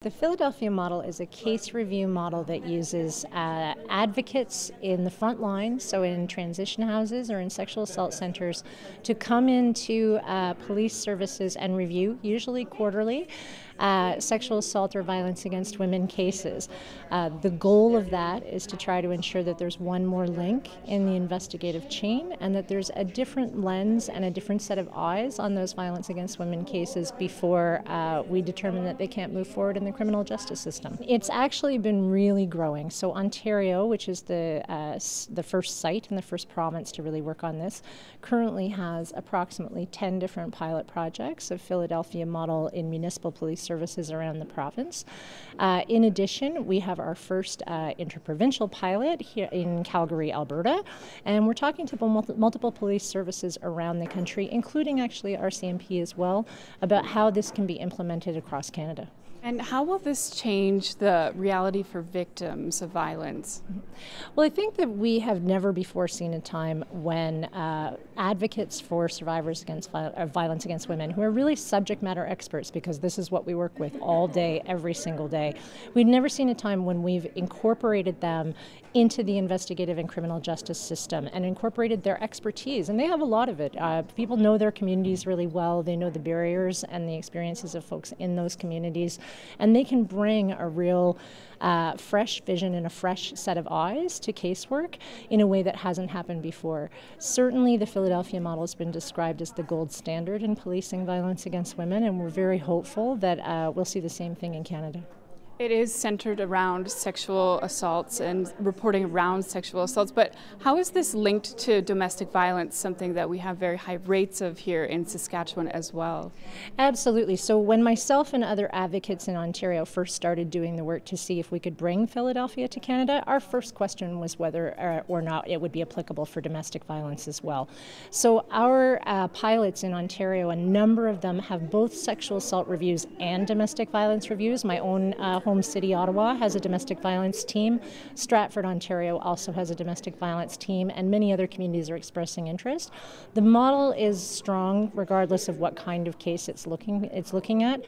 The Philadelphia model is a case review model that uses advocates in the front line, so in transition houses or in sexual assault centers, to come into police services and review, usually quarterly, sexual assault or violence against women cases. The goal of that is to try to ensure that there's one more link in the investigative chain and that there's a different lens and a different set of eyes on those violence against women cases before we determine that they can't move forward in the criminal justice system. It's actually been really growing. So Ontario, which is the first site and the first province to really work on this, currently has approximately 10 different pilot projects of Philadelphia model in municipal police services around the province. In addition, we have our first interprovincial pilot here in Calgary, Alberta, and we're talking to multiple police services around the country, including actually RCMP as well, about how this can be implemented across Canada. And how will this change the reality for victims of violence? Well, I think that we have never before seen a time when advocates for survivors against violence against women, who are really subject matter experts, because this is what we work with all day, every single day. We've never seen a time when we've incorporated them into the investigative and criminal justice system and incorporated their expertise, and they have a lot of it. People know their communities really well. They know the barriers and the experiences of folks in those communities, and they can bring a real fresh vision and a fresh set of eyes to casework in a way that hasn't happened before. Certainly the Philadelphia model has been described as the gold standard in policing violence against women, and we're very hopeful that we'll see the same thing in Canada. It is centered around sexual assaults and reporting around sexual assaults, but how is this linked to domestic violence, something that we have very high rates of here in Saskatchewan as well? Absolutely. So when myself and other advocates in Ontario first started doing the work to see if we could bring Philadelphia to Canada, our first question was whether or not it would be applicable for domestic violence as well. So our pilots in Ontario, a number of them have both sexual assault reviews and domestic violence reviews. My own home city, Ottawa, has a domestic violence team. Stratford, Ontario also has a domestic violence team, and many other communities are expressing interest. The model is strong regardless of what kind of case it's looking at.